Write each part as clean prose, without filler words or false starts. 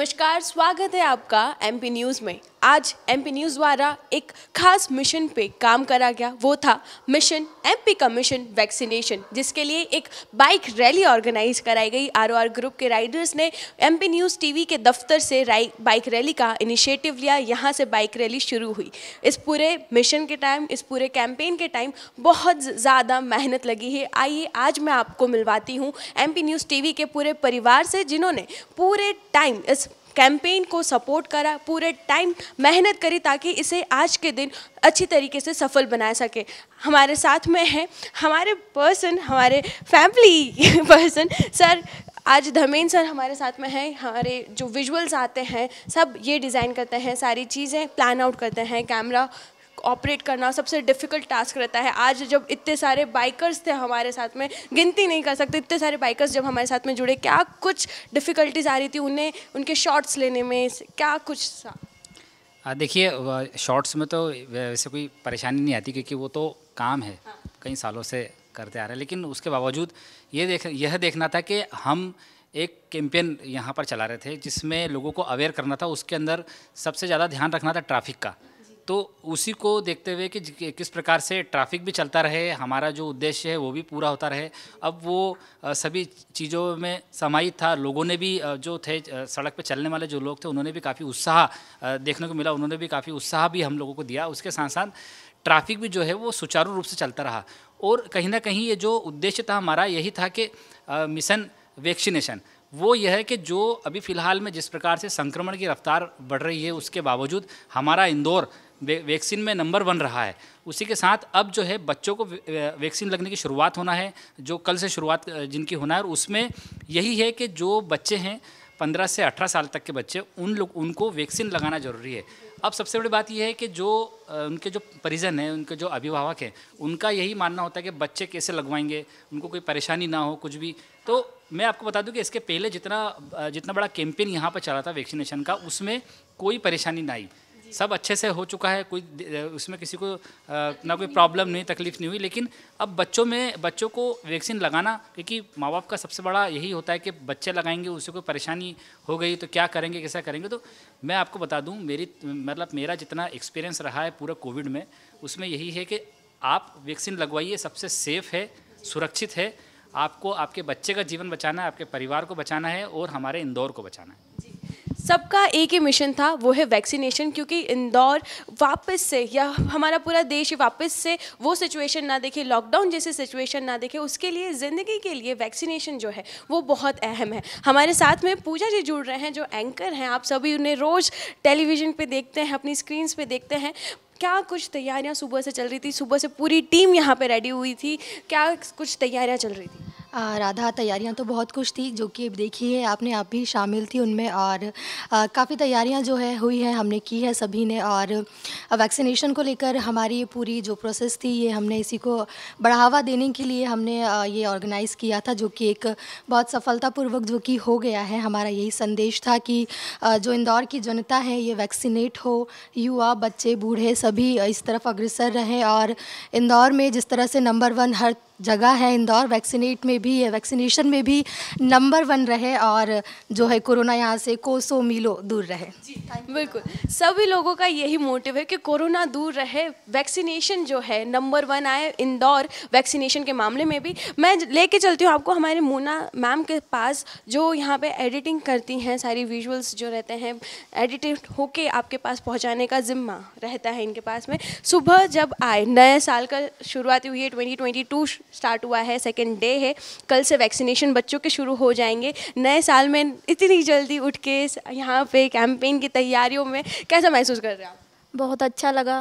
नमस्कार, स्वागत है आपका एमपी न्यूज़ में। आज एमपी न्यूज़ द्वारा एक खास मिशन पे काम करा गया, वो था मिशन एमपी का मिशन वैक्सीनेशन, जिसके लिए एक बाइक रैली ऑर्गेनाइज कराई गई। आरओआर ग्रुप के राइडर्स ने एमपी न्यूज़ टीवी के दफ्तर से बाइक रैली का इनिशिएटिव लिया। यहाँ से बाइक रैली शुरू हुई। इस पूरे मिशन के टाइम, इस पूरे कैंपेन के टाइम बहुत ज़्यादा मेहनत लगी है। आइए आज मैं आपको मिलवाती हूँ एमपी न्यूज़ टीवी के पूरे परिवार से, जिन्होंने पूरे टाइम इस कैंपेन को सपोर्ट करा, पूरे टाइम मेहनत करी ताकि इसे आज के दिन अच्छी तरीके से सफल बना सके। हमारे साथ में है हमारे पर्सन, हमारे फैमिली पर्सन सर। आज धर्मेंद्र सर हमारे साथ में हैं। हमारे जो विजुअल्स आते हैं सब ये डिज़ाइन करते हैं, सारी चीज़ें प्लान आउट करते हैं। कैमरा ऑपरेट करना सबसे डिफ़िकल्ट टास्क रहता है। आज जब इतने सारे बाइकर्स थे हमारे साथ में, गिनती नहीं कर सकते इतने सारे बाइकर्स जब हमारे साथ में जुड़े, क्या कुछ डिफ़िकल्टीज आ रही थी उन्हें, उनके शॉट्स लेने में क्या कुछ था? देखिए, शॉर्ट्स में तो वैसे कोई परेशानी नहीं आती क्योंकि वो तो काम है, कई सालों से करते आ रहे हैं। लेकिन उसके बावजूद यह देखना था कि हम एक कैंपेन यहाँ पर चला रहे थे जिसमें लोगों को अवेयर करना था। उसके अंदर सबसे ज़्यादा ध्यान रखना था ट्रैफिक का। तो उसी को देखते हुए कि किस प्रकार से ट्रैफिक भी चलता रहे, हमारा जो उद्देश्य है वो भी पूरा होता रहे। अब वो सभी चीज़ों में समाहित था। लोगों ने भी जो थे सड़क पे चलने वाले जो लोग थे उन्होंने भी काफ़ी उत्साह देखने को मिला, उन्होंने भी काफ़ी उत्साह भी हम लोगों को दिया। उसके साथ साथ ट्रैफिक भी जो है वो सुचारू रूप से चलता रहा। और कहीं ना कहीं ये जो उद्देश्य था हमारा यही था कि मिशन वैक्सीनेशन, वो यह है कि जो अभी फ़िलहाल में जिस प्रकार से संक्रमण की रफ्तार बढ़ रही है उसके बावजूद हमारा इंदौर वैक्सीन में नंबर 1 रहा है। उसी के साथ अब जो है बच्चों को वैक्सीन लगने की शुरुआत होना है, जो कल से शुरुआत जिनकी होना है। और उसमें यही है कि जो बच्चे हैं 15 से 18 साल तक के बच्चे, उनको वैक्सीन लगाना ज़रूरी है। अब सबसे बड़ी बात यह है कि जो उनके जो परिजन हैं, उनके जो अभिभावक हैं, उनका यही मानना होता है कि बच्चे कैसे लगवाएंगे, उनको कोई परेशानी ना हो कुछ भी। तो मैं आपको बता दूं कि इसके पहले जितना बड़ा कैंपेन यहाँ पर चला था वैक्सीनेशन का, उसमें कोई परेशानी ना आई, सब अच्छे से हो चुका है। कोई उसमें किसी को ना कोई प्रॉब्लम नहीं, तकलीफ नहीं हुई। लेकिन अब बच्चों को वैक्सीन लगाना, क्योंकि माँ बाप का सबसे बड़ा यही होता है कि बच्चे लगाएंगे, उससे कोई परेशानी हो गई तो क्या करेंगे, कैसा करेंगे। तो मैं आपको बता दूं, मेरा जितना एक्सपीरियंस रहा है पूरा कोविड में, उसमें यही है कि आप वैक्सीन लगवाइए, सबसे सेफ़ है, सुरक्षित है। आपको आपके बच्चे का जीवन बचाना है, आपके परिवार को बचाना है और हमारे इंदौर को बचाना है। सबका एक ही मिशन था, वो है वैक्सीनेशन। क्योंकि इंदौर वापस से, या हमारा पूरा देश वापस से वो सिचुएशन ना देखे, लॉकडाउन जैसी सिचुएशन ना देखे, उसके लिए ज़िंदगी के लिए वैक्सीनेशन जो है वो बहुत अहम है। हमारे साथ में पूजा जी जुड़ रहे हैं, जो एंकर हैं। आप सभी उन्हें रोज़ टेलीविज़न पे देखते हैं, अपनी स्क्रीन्स पे देखते हैं। क्या कुछ तैयारियां सुबह से चल रही थी? सुबह से पूरी टीम यहाँ पे रेडी हुई थी, क्या कुछ तैयारियां चल रही थी? राधा, तैयारियां तो बहुत कुछ थी, जो कि देखी है आपने, आप भी शामिल थी उनमें। और काफ़ी तैयारियां जो है हुई है, हमने की है सभी ने। और वैक्सीनेशन को लेकर हमारी पूरी जो प्रोसेस थी, ये हमने इसी को बढ़ावा देने के लिए हमने ये ऑर्गेनाइज़ किया था, जो कि एक बहुत सफलतापूर्वक जो कि हो गया है। हमारा यही संदेश था कि जो इंदौर की जनता है ये वैक्सीनेट हो, युवा, बच्चे, बूढ़े सभी इस तरफ अग्रसर रहें। और इंदौर में जिस तरह से नंबर 1 हर जगह है, इंदौर वैक्सीनेट में भी, वैक्सीनेशन में भी नंबर 1 रहे, और जो है कोरोना यहाँ से कोसों मीलों दूर रहे। जी बिल्कुल, सभी लोगों का यही मोटिव है कि कोरोना दूर रहे, वैक्सीनेशन जो है नंबर 1 आए इंदौर वैक्सीनेशन के मामले में भी। मैं लेके चलती हूँ आपको हमारे मोना मैम के पास, जो यहाँ पे एडिटिंग करती हैं, सारी विजुअल्स जो रहते हैं एडिटेड होके आपके पास पहुँचाने का जिम्मा रहता है इनके पास में। सुबह जब आए, नए साल का शुरुआती हुई है, 2022 स्टार्ट हुआ है, सेकेंड डे है, कल से वैक्सीनेशन बच्चों के शुरू हो जाएंगे। नए साल में इतनी जल्दी उठ के यहाँ पे कैंपेन की तैयारियों में कैसा महसूस कर रहे हैं आप? बहुत अच्छा लगा।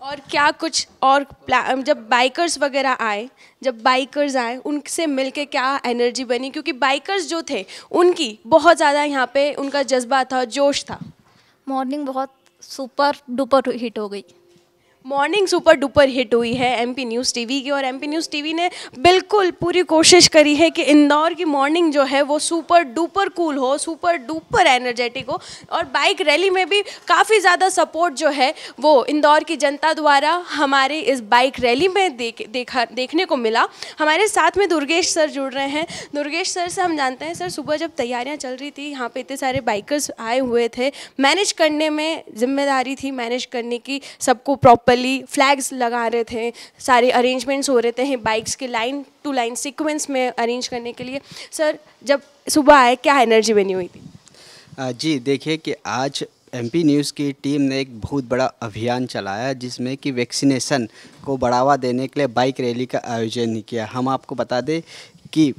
और क्या कुछ और जब बाइकर्स वगैरह आए, जब बाइकर्स आए उनसे मिलके क्या एनर्जी बनी? क्योंकि बाइकर्स जो थे उनकी बहुत ज़्यादा यहाँ पे उनका जज्बा था, जोश था। मॉर्निंग बहुत सुपर डुपर हिट हो गई। मॉर्निंग सुपर डुपर हिट हुई है एमपी न्यूज़ टीवी की, और एमपी न्यूज़ टीवी ने बिल्कुल पूरी कोशिश करी है कि इंदौर की मॉर्निंग जो है वो सुपर डुपर कूल हो, सुपर डुपर एनर्जेटिक हो। और बाइक रैली में भी काफ़ी ज़्यादा सपोर्ट जो है वो इंदौर की जनता द्वारा हमारे इस बाइक रैली में देखने को मिला। हमारे साथ में दुर्गेश सर जुड़ रहे हैं। दुर्गेश सर से हम जानते हैं, सर सुबह जब तैयारियाँ चल रही थी, यहाँ पे इतने सारे बाइकर्स आए हुए थे, मैनेज करने में जिम्मेदारी थी, मैनेज करने की, सबको प्रॉपरली फ्लैग्स लगा रहे थे, सारे अरेंजमेंट्स हो रहे थे बाइक्स के लाइन टू लाइन सीक्वेंस में अरेंज करने के लिए। सर जब सुबह आए क्या एनर्जी बनी हुई थी? जी देखिए कि आज एमपी न्यूज़ की टीम ने एक बहुत बड़ा अभियान चलाया जिसमें कि वैक्सीनेशन को बढ़ावा देने के लिए बाइक रैली का आयोजन किया। हम आपको बता दें कि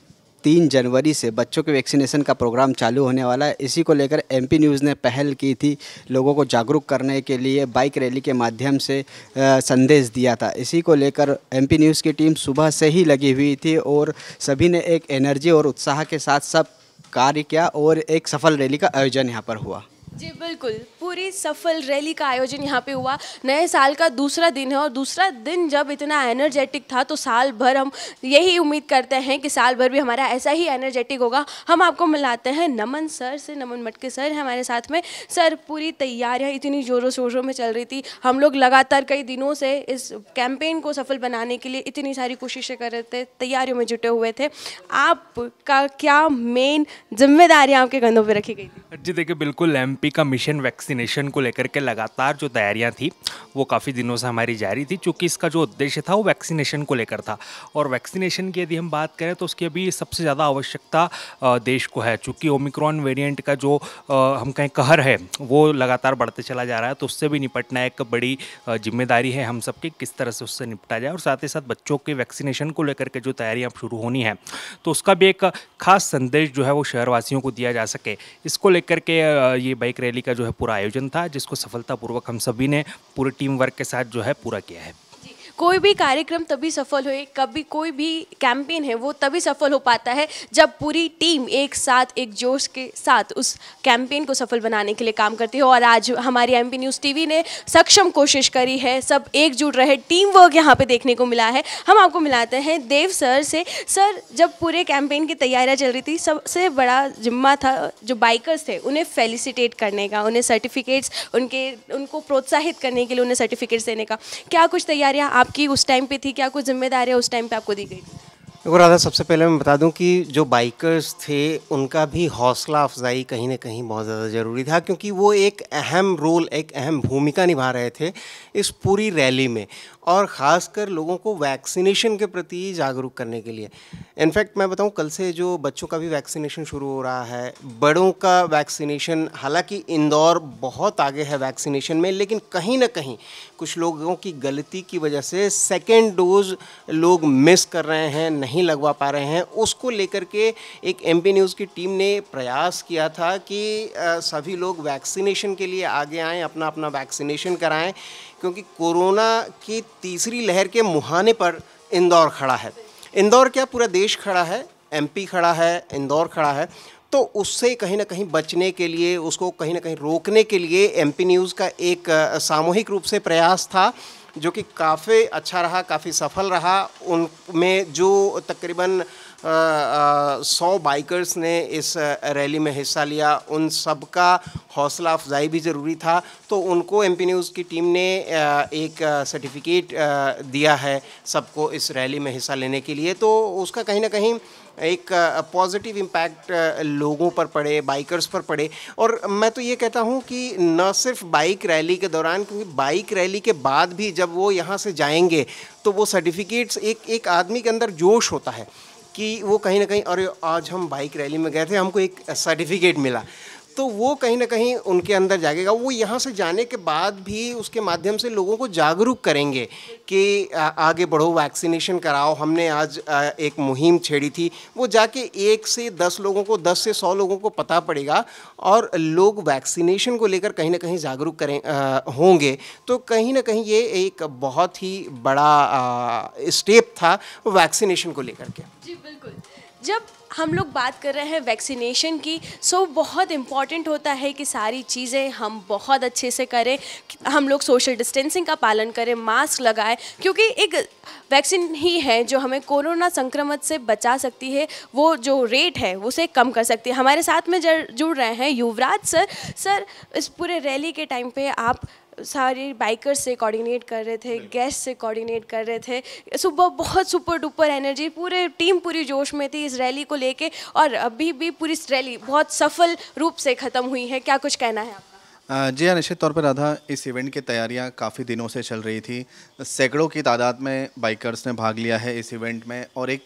3 जनवरी से बच्चों के वैक्सीनेशन का प्रोग्राम चालू होने वाला है। इसी को लेकर एमपी न्यूज़ ने पहल की थी, लोगों को जागरूक करने के लिए बाइक रैली के माध्यम से संदेश दिया था। इसी को लेकर एमपी न्यूज़ की टीम सुबह से ही लगी हुई थी और सभी ने एक एनर्जी और उत्साह के साथ सब कार्य किया और एक सफल रैली का आयोजन यहाँ पर हुआ। जी बिल्कुल, पूरी सफल रैली का आयोजन यहाँ पे हुआ। नए साल का दूसरा दिन है और दूसरा दिन जब इतना एनर्जेटिक था तो साल भर हम यही उम्मीद करते हैं कि साल भर भी हमारा ऐसा ही एनर्जेटिक होगा। हम आपको मिलाते हैं नमन सर से। नमन मटके सर हैं हमारे साथ में। सर पूरी तैयारियाँ इतनी ज़ोरों शोरों में चल रही थी, हम लोग लगातार कई दिनों से इस कैंपेन को सफल बनाने के लिए इतनी सारी कोशिशें कर रहे थे, तैयारियों में जुटे हुए थे। आपका क्या मेन जिम्मेदारियाँ आपके कंधों पर रखी गई थी? जी देखिए, बिल्कुल एमपी का मिशन वैक्सीनेशन को लेकर के लगातार जो तैयारियां थी वो काफ़ी दिनों से हमारी जारी थी, क्योंकि इसका जो उद्देश्य था वो वैक्सीनेशन को लेकर था। और वैक्सीनेशन की यदि हम बात करें तो उसकी अभी सबसे ज़्यादा आवश्यकता देश को है, चूँकि ओमिक्रॉन वेरिएंट का जो हम कहें कहर है वो लगातार बढ़ते चला जा रहा है। तो उससे भी निपटना एक बड़ी जिम्मेदारी है हम सबकी, किस तरह से उससे निपटा जाए। और साथ ही साथ बच्चों के वैक्सीनेशन को लेकर के जो तैयारियाँ शुरू होनी है तो उसका भी एक खास संदेश जो है वो शहरवासियों को दिया जा सके, इसको लेकर के ये बाइक रैली का जो है पूरा आयोजन था, जिसको सफलतापूर्वक हम सभी ने पूरे टीम वर्क के साथ जो है पूरा किया है। कोई भी कार्यक्रम तभी सफल हुए, कभी कोई भी कैंपेन है वो तभी सफल हो पाता है जब पूरी टीम एक साथ एक जोश के साथ उस कैंपेन को सफल बनाने के लिए काम करती है। और आज हमारी एमपी न्यूज़ टीवी ने सक्षम कोशिश करी है, सब एकजुट रहे, टीम वर्क यहाँ पे देखने को मिला है। हम आपको मिलाते हैं देव सर से। सर जब पूरे कैंपेन की तैयारियाँ चल रही थी, सबसे बड़ा जिम्मा था जो बाइकर्स थे उन्हें फेलिसिटेट करने का, उन्हें सर्टिफिकेट्स उनको प्रोत्साहित करने के लिए उन्हें सर्टिफिकेट्स देने का। क्या कुछ तैयारियाँ आपकी उस टाइम पे थी, क्या कुछ जिम्मेदारियाँ उस टाइम पे आपको दी गई? देखो राधा, सबसे पहले मैं बता दूं कि जो बाइकर्स थे उनका भी हौसला अफजाई कहीं ना कहीं बहुत ज़्यादा ज़रूरी था, क्योंकि वो एक अहम रोल, एक अहम भूमिका निभा रहे थे इस पूरी रैली में, और ख़ासकर लोगों को वैक्सीनेशन के प्रति जागरूक करने के लिए। इनफैक्ट मैं बताऊं, कल से जो बच्चों का भी वैक्सीनेशन शुरू हो रहा है, बड़ों का वैक्सीनेशन, हालांकि इंदौर बहुत आगे है वैक्सीनेशन में, लेकिन कहीं ना कहीं कुछ लोगों की गलती की वजह से सेकेंड डोज लोग मिस कर रहे हैं, नहीं लगवा पा रहे हैं। उसको लेकर के एक एमपी न्यूज़ की टीम ने प्रयास किया था कि सभी लोग वैक्सीनेशन के लिए आगे आएँ, अपना अपना वैक्सीनेशन कराएं, क्योंकि कोरोना की तीसरी लहर के मुहाने पर इंदौर खड़ा है। इंदौर क्या, पूरा देश खड़ा है, एमपी खड़ा है, इंदौर खड़ा है। तो उससे कहीं ना कहीं बचने के लिए, उसको कहीं ना कहीं रोकने के लिए एमपी न्यूज़ का एक सामूहिक रूप से प्रयास था, जो कि काफ़ी अच्छा रहा, काफ़ी सफल रहा। उनमें जो तकरीबन 100 बाइकर्स ने इस रैली में हिस्सा लिया, उन सब का हौसला अफजाई भी ज़रूरी था। तो उनको एमपी न्यूज़ की टीम ने एक सर्टिफिकेट दिया है सबको इस रैली में हिस्सा लेने के लिए। तो उसका कहीं ना कहीं एक पॉजिटिव इम्पैक्ट लोगों पर पड़े, बाइकर्स पर पड़े। और मैं तो ये कहता हूँ कि न सिर्फ बाइक रैली के दौरान, क्योंकि बाइक रैली के बाद भी जब वो यहाँ से जाएंगे तो वो सर्टिफिकेट्स, एक आदमी के अंदर जोश होता है कि वो कहीं ना कहीं, अरे आज हम बाइक रैली में गए थे, हमको एक सर्टिफिकेट मिला, तो वो कहीं ना कहीं उनके अंदर जागेगा। वो यहाँ से जाने के बाद भी उसके माध्यम से लोगों को जागरूक करेंगे कि आगे बढ़ो, वैक्सीनेशन कराओ। हमने आज एक मुहिम छेड़ी थी, वो जाके 1 से 10 लोगों को, 10 से 100 लोगों को पता पड़ेगा और लोग वैक्सीनेशन को लेकर कहीं ना कहीं जागरूक होंगे। तो कहीं ना कहीं ये एक बहुत ही बड़ा स्टेप था वैक्सीनेशन को लेकर के। जी बिल्कुल। जब हम लोग बात कर रहे हैं वैक्सीनेशन की, सो बहुत इम्पॉर्टेंट होता है कि सारी चीज़ें हम बहुत अच्छे से करें, हम लोग सोशल डिस्टेंसिंग का पालन करें, मास्क लगाएं, क्योंकि एक वैक्सीन ही है जो हमें कोरोना संक्रमण से बचा सकती है, वो जो रेट है उसे कम कर सकती है। हमारे साथ में जुड़ रहे हैं युवराज सर। सर, इस पूरे रैली के टाइम पे आप सारे बाइकर्स से कोऑर्डिनेट कर रहे थे, गेस्ट से कोऑर्डिनेट कर रहे थे, सुबह बहुत सुपर डुपर एनर्जी, पूरे टीम पूरी जोश में थी इस रैली को लेके, और अभी भी पूरी रैली बहुत सफल रूप से ख़त्म हुई है। क्या कुछ कहना है आपका? जी हाँ, निश्चित तौर पर राधा, इस इवेंट की तैयारियां काफ़ी दिनों से चल रही थी। सैकड़ों की तादाद में बाइकर्स ने भाग लिया है इस इवेंट में, और एक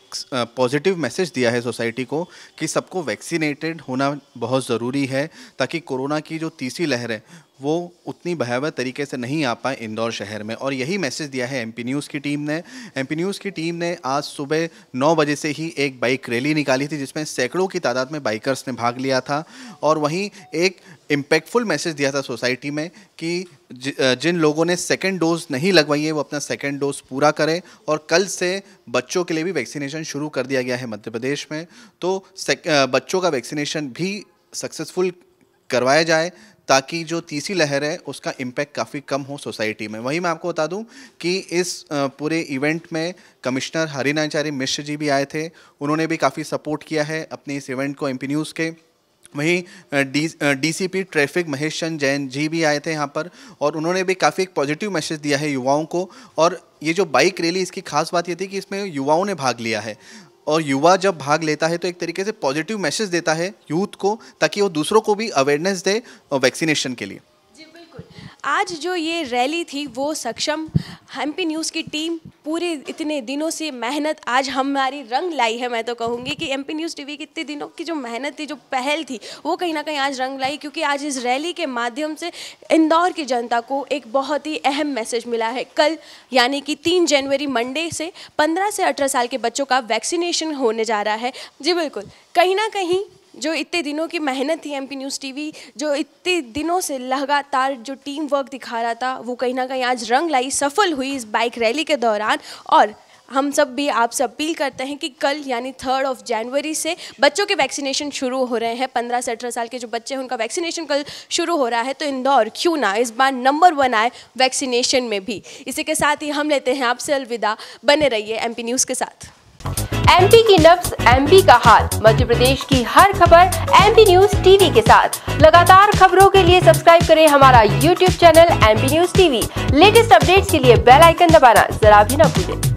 पॉजिटिव मैसेज दिया है सोसाइटी को कि सबको वैक्सीनेटेड होना बहुत ज़रूरी है, ताकि कोरोना की जो तीसरी लहर है वो उतनी भयावह तरीके से नहीं आ पाए इंदौर शहर में। और यही मैसेज दिया है एमपी न्यूज़ की टीम ने। एमपी न्यूज़ की टीम ने आज सुबह 9 बजे से ही एक बाइक रैली निकाली थी, जिसमें सैकड़ों की तादाद में बाइकर्स ने भाग लिया था, और वहीं एक इम्पैक्टफुल मैसेज दिया था सोसाइटी में कि जिन लोगों ने सेकंड डोज नहीं लगवाई है वो अपना सेकंड डोज पूरा करें। और कल से बच्चों के लिए भी वैक्सीनेशन शुरू कर दिया गया है मध्य प्रदेश में, तो बच्चों का वैक्सीनेशन भी सक्सेसफुल करवाया जाए, ताकि जो तीसरी लहर है उसका इम्पैक्ट काफ़ी कम हो सोसाइटी में। वहीं मैं आपको बता दूं कि इस पूरे इवेंट में कमिश्नर हरिनाचार्य मिश्र जी भी आए थे, उन्होंने भी काफ़ी सपोर्ट किया है अपने इस इवेंट को एमपी न्यूज़ के। वहीं डीसीपी ट्रैफिक महेश चंद जैन जी भी आए थे यहाँ पर, और उन्होंने भी काफ़ी एक पॉजिटिव मैसेज दिया है युवाओं को। और ये जो बाइक रैली, इसकी खास बात ये थी कि इसमें युवाओं ने भाग लिया है, और युवा जब भाग लेता है तो एक तरीके से पॉजिटिव मैसेज देता है यूथ को, ताकि वो दूसरों को भी अवेयरनेस दे वैक्सीनेशन के लिए। जी बिल्कुल। आज जो ये रैली थी वो सक्षम एमपी न्यूज़ की टीम पूरे इतने दिनों से मेहनत आज हमारी रंग लाई है। मैं तो कहूँगी कि एमपी न्यूज़ टीवी की इतने दिनों की जो मेहनत थी, जो पहल थी, वो कहीं ना कहीं आज रंग लाई, क्योंकि आज इस रैली के माध्यम से इंदौर की जनता को एक बहुत ही अहम मैसेज मिला है। कल यानी कि 3 जनवरी मंडे से 15 से 18 साल के बच्चों का वैक्सीनेशन होने जा रहा है। जी बिल्कुल, कहीं ना कहीं जो इतने दिनों की मेहनत थी एमपी न्यूज़ टीवी, जो इतने दिनों से लगातार जो टीम वर्क दिखा रहा था, वो कहीं ना कहीं आज रंग लाई, सफल हुई इस बाइक रैली के दौरान। और हम सब भी आपसे अपील करते हैं कि कल यानी 3 जनवरी से बच्चों के वैक्सीनेशन शुरू हो रहे हैं। 15 से 18 साल के जो बच्चे हैं उनका वैक्सीनेशन कल शुरू हो रहा है, तो इंदौर क्यों ना इस बार नंबर 1 आए वैक्सीनेशन में भी। इसी के साथ ही हम लेते हैं आपसे अलविदा। बने रहिए एमपी न्यूज़ के साथ। एमपी की नब्ज, एमपी का हाल, मध्य प्रदेश की हर खबर एमपी न्यूज़ टीवी के साथ। लगातार खबरों के लिए सब्सक्राइब करें हमारा YouTube channel MP news TV. Latest updates के लिए बेल आइकन दबाना जरा भी न भूलें।